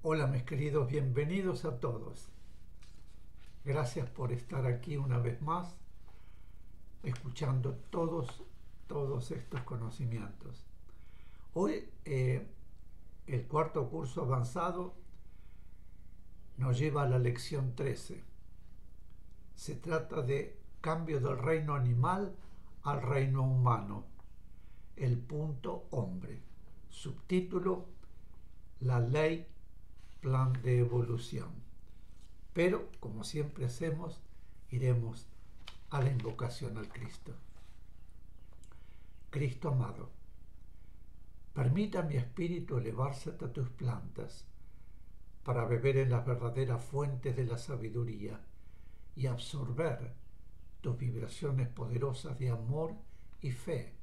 Hola mis queridos, bienvenidos a todos. Gracias por estar aquí una vez más, escuchando todos estos conocimientos. Hoy el cuarto curso avanzado nos lleva a la lección 13. Se trata de cambio del reino animal al reino humano. El punto hombre. Subtítulo: la ley, plan de evolución. Pero, como siempre hacemos, iremos a la invocación al Cristo. Cristo amado, permita a mi espíritu elevarse hasta tus plantas para beber en las verdaderas fuentes de la sabiduría y absorber tus vibraciones poderosas de amor y fe,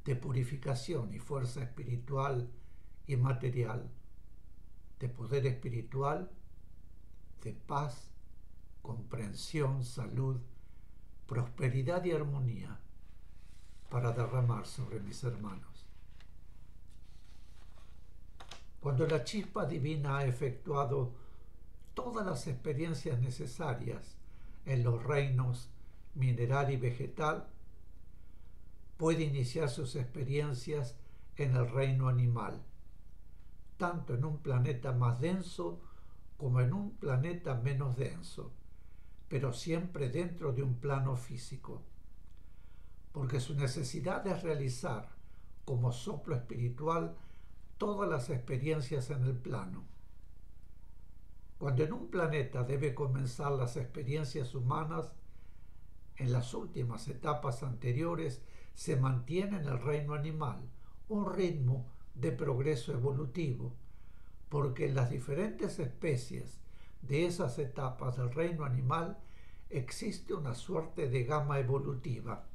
de purificación y fuerza espiritual y material, de poder espiritual, de paz, comprensión, salud, prosperidad y armonía para derramar sobre mis hermanos. Cuando la chispa divina ha efectuado todas las experiencias necesarias en los reinos mineral y vegetal, puede iniciar sus experiencias en el reino animal, tanto en un planeta más denso como en un planeta menos denso, pero siempre dentro de un plano físico, porque su necesidad es realizar como soplo espiritual todas las experiencias en el plano. Cuando en un planeta debe comenzar las experiencias humanas, en las últimas etapas anteriores se mantiene en el reino animal un ritmo de progreso evolutivo, porque en las diferentes especies de esas etapas del reino animal existe una suerte de gama evolutiva,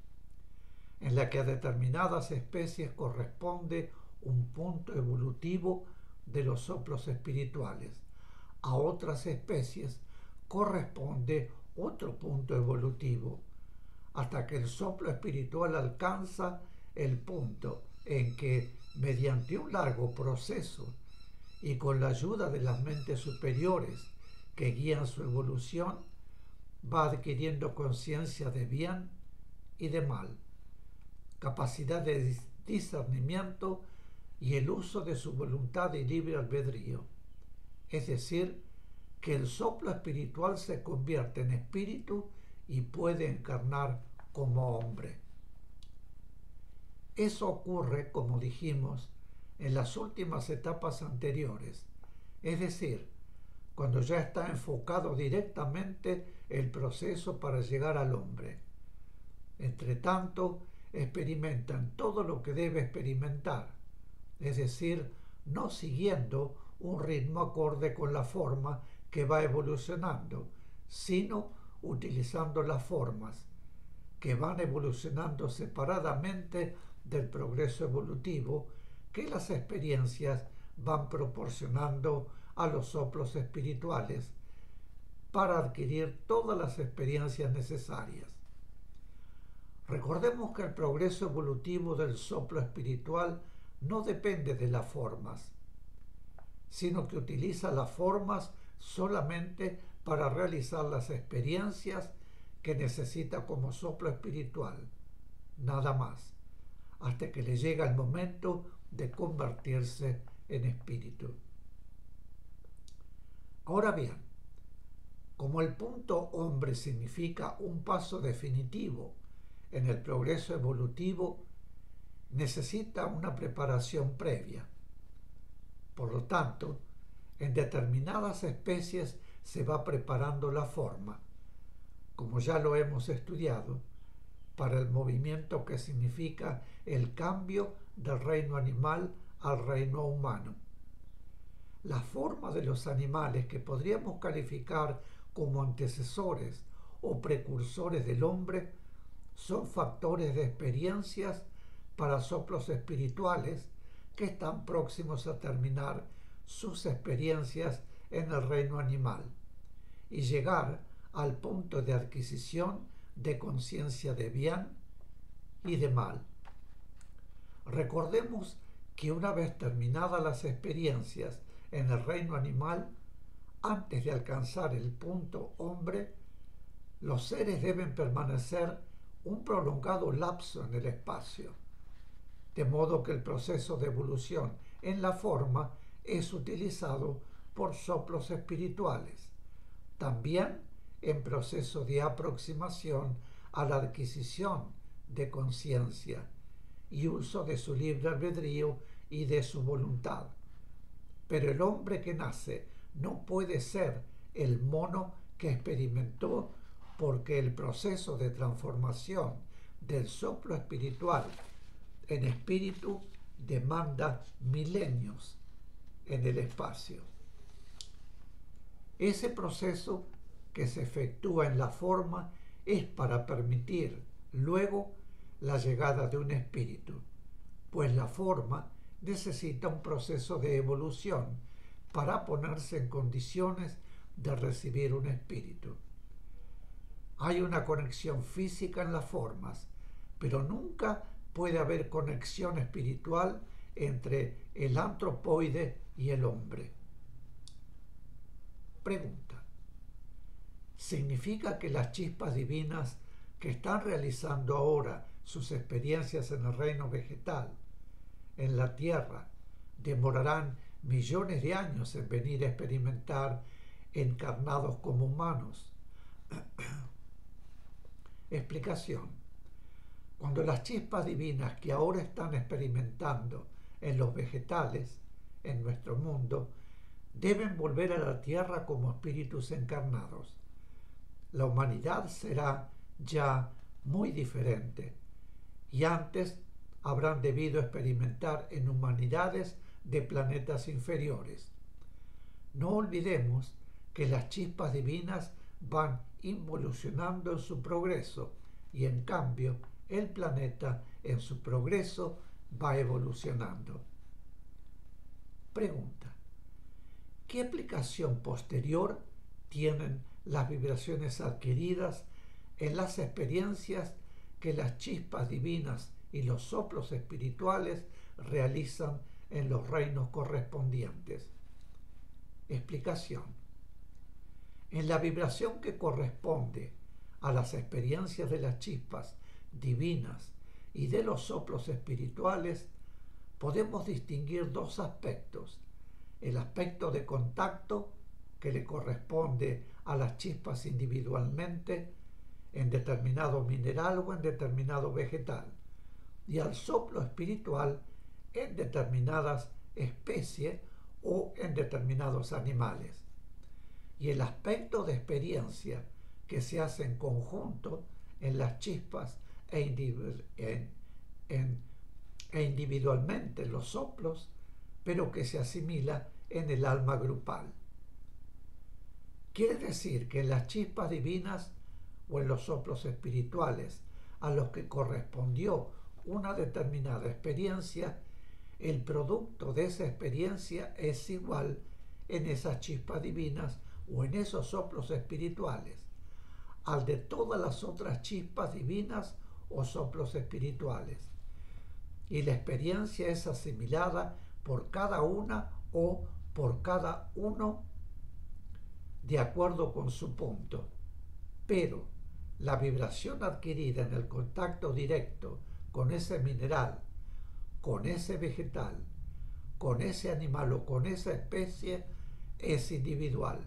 en la que a determinadas especies corresponde un punto evolutivo de los soplos espirituales, a otras especies corresponde otro punto evolutivo, hasta que el soplo espiritual alcanza el punto en que, mediante un largo proceso y con la ayuda de las mentes superiores que guían su evolución, va adquiriendo conciencia de bien y de mal, capacidad de discernimiento y el uso de su voluntad y libre albedrío. Es decir, que el soplo espiritual se convierte en espíritu y puede encarnar como hombre. Eso ocurre, como dijimos, en las últimas etapas anteriores, es decir, cuando ya está enfocado directamente el proceso para llegar al hombre. Entre tanto, experimentan todo lo que debe experimentar, es decir, no siguiendo un ritmo acorde con la forma que va evolucionando, sino utilizando las formas que van evolucionando separadamente del progreso evolutivo que las experiencias van proporcionando a los soplos espirituales para adquirir todas las experiencias necesarias. Recordemos que el progreso evolutivo del soplo espiritual no depende de las formas, sino que utiliza las formas solamente para realizar las experiencias que necesita como soplo espiritual, nada más, hasta que le llega el momento de convertirse en espíritu. Ahora bien, como el punto hombre significa un paso definitivo en el progreso evolutivo, necesita una preparación previa. Por lo tanto, en determinadas especies se va preparando la forma, como ya lo hemos estudiado, para el movimiento que significa el cambio del reino animal al reino humano. La forma de los animales que podríamos calificar como antecesores o precursores del hombre son factores de experiencias para soplos espirituales que están próximos a terminar sus experiencias en el reino animal y llegar al punto de adquisición de conciencia de bien y de mal. Recordemos que una vez terminadas las experiencias en el reino animal, antes de alcanzar el punto hombre, los seres deben permanecer un prolongado lapso en el espacio, de modo que el proceso de evolución en la forma es utilizado por soplos espirituales, también en proceso de aproximación a la adquisición de conciencia y uso de su libre albedrío y de su voluntad. Pero el hombre que nace no puede ser el mono que experimentó, porque el proceso de transformación del soplo espiritual en espíritu demanda milenios en el espacio. Ese proceso que se efectúa en la forma es para permitir luego la llegada de un espíritu, pues la forma necesita un proceso de evolución para ponerse en condiciones de recibir un espíritu. Hay una conexión física en las formas, pero nunca puede haber conexión espiritual entre el antropoide y el hombre. Pregunta: ¿significa que las chispas divinas que están realizando ahora sus experiencias en el reino vegetal, en la tierra, demorarán millones de años en venir a experimentar encarnados como humanos? Explicación: cuando las chispas divinas que ahora están experimentando en los vegetales, en nuestro mundo, deben volver a la tierra como espíritus encarnados, la humanidad será ya muy diferente, y antes habrán debido experimentar en humanidades de planetas inferiores. No olvidemos que las chispas divinas van involucionando en su progreso, y en cambio el planeta en su progreso va evolucionando. Pregunta: ¿qué aplicación posterior tienen las vibraciones adquiridas en las experiencias que las chispas divinas y los soplos espirituales realizan en los reinos correspondientes? Explicación: en la vibración que corresponde a las experiencias de las chispas divinas y de los soplos espirituales, podemos distinguir dos aspectos: el aspecto de contacto, que le corresponde a las chispas individualmente en determinado mineral o en determinado vegetal, y al soplo espiritual en determinadas especies o en determinados animales, y el aspecto de experiencia que se hace en conjunto en las chispas e individualmente en los soplos, pero que se asimila en el alma grupal. Quiere decir que en las chispas divinas o en los soplos espirituales a los que correspondió una determinada experiencia, el producto de esa experiencia es igual en esas chispas divinas o en esos soplos espirituales al de todas las otras chispas divinas o soplos espirituales, y la experiencia es asimilada por cada una o por cada uno de acuerdo con su punto. Pero la vibración adquirida en el contacto directo con ese mineral, con ese vegetal, con ese animal o con esa especie es individual,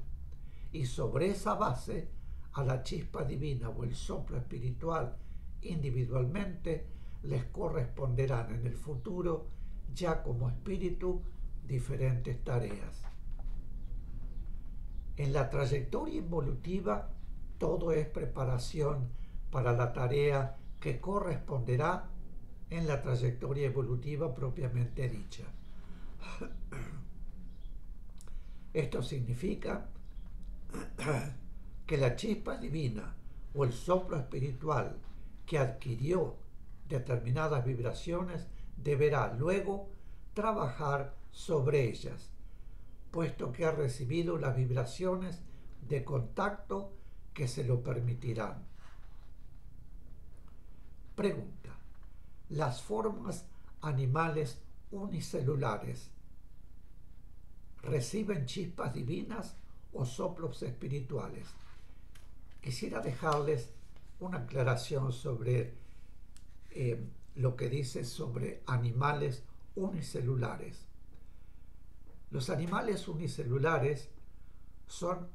y sobre esa base a la chispa divina o el soplo espiritual individualmente les corresponderán en el futuro, ya como espíritu, diferentes tareas. En la trayectoria evolutiva, todo es preparación para la tarea que corresponderá en la trayectoria evolutiva propiamente dicha. Esto significa que la chispa divina o el soplo espiritual que adquirió determinadas vibraciones deberá luego trabajar sobre ellas, puesto que ha recibido las vibraciones de contacto que se lo permitirán. Pregunta: ¿las formas animales unicelulares reciben chispas divinas o soplos espirituales. Quisiera dejarles una aclaración sobre lo que dice sobre animales unicelulares. Los animales unicelulares son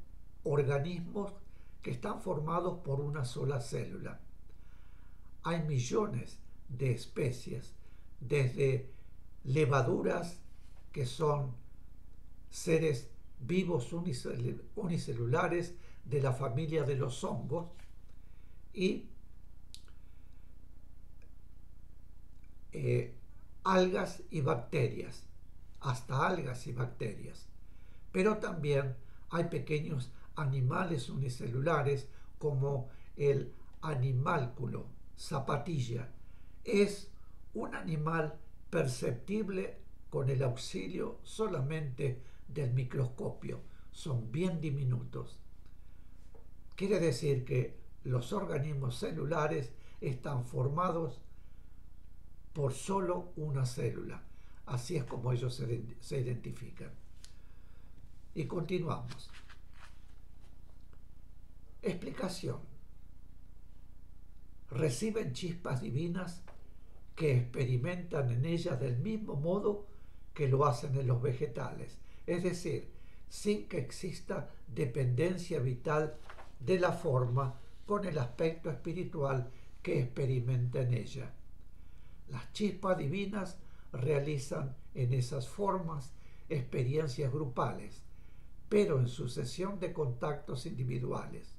organismos que están formados por una sola célula. Hay millones de especies, desde levaduras, que son seres vivos unicelulares de la familia de los hongos, y algas y bacterias, hasta algas y bacterias. Pero también hay pequeños animales unicelulares como el animálculo, zapatilla. Es un animal perceptible con el auxilio solamente del microscopio. Son bien diminutos. Quiere decir que los organismos celulares están formados por solo una célula. Así es como ellos se identifican. Y continuamos. Explicación. Reciben chispas divinas que experimentan en ellas del mismo modo que lo hacen en los vegetales, es decir, sin que exista dependencia vital de la forma con el aspecto espiritual que experimenta en ella. Las chispas divinas realizan en esas formas experiencias grupales, pero en sucesión de contactos individuales.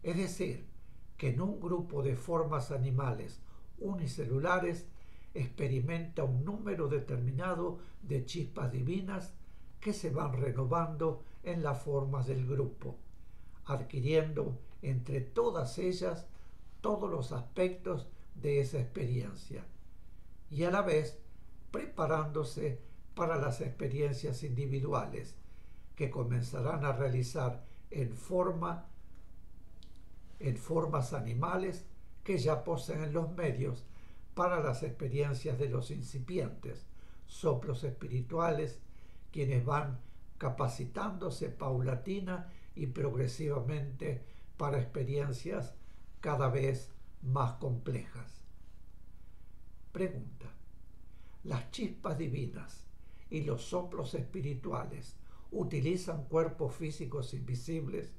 Es decir, que en un grupo de formas animales unicelulares experimenta un número determinado de chispas divinas que se van renovando en las formas del grupo, adquiriendo entre todas ellas todos los aspectos de esa experiencia y a la vez preparándose para las experiencias individuales que comenzarán a realizar en formas animales que ya poseen los medios para las experiencias de los incipientes, soplos espirituales, quienes van capacitándose paulatina y progresivamente para experiencias cada vez más complejas. Pregunta: ¿las chispas divinas y los soplos espirituales utilizan cuerpos físicos invisibles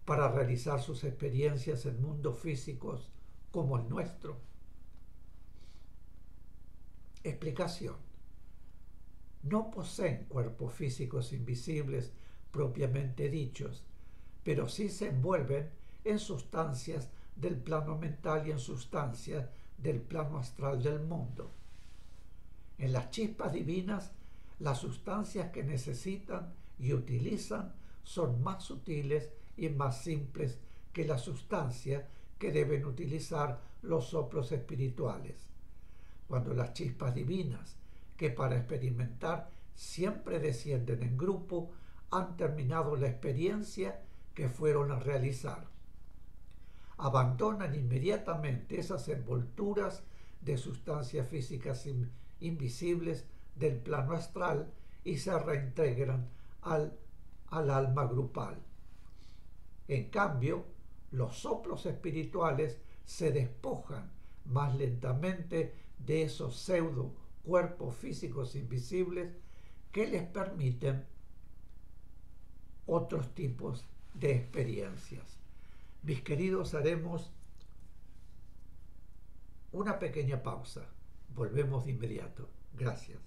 para realizar sus experiencias en mundos físicos como el nuestro? Explicación. No poseen cuerpos físicos invisibles propiamente dichos, pero sí se envuelven en sustancias del plano mental y en sustancias del plano astral del mundo. En las chispas divinas, las sustancias que necesitan y utilizan son más sutiles y más simples que la sustancia que deben utilizar los soplos espirituales. Cuando las chispas divinas, que para experimentar siempre descienden en grupo, han terminado la experiencia que fueron a realizar, abandonan inmediatamente esas envolturas de sustancias físicas invisibles del plano astral y se reintegran al alma grupal. En cambio, los soplos espirituales se despojan más lentamente de esos pseudo cuerpos físicos invisibles que les permiten otros tipos de experiencias. Mis queridos, haremos una pequeña pausa. Volvemos de inmediato. Gracias.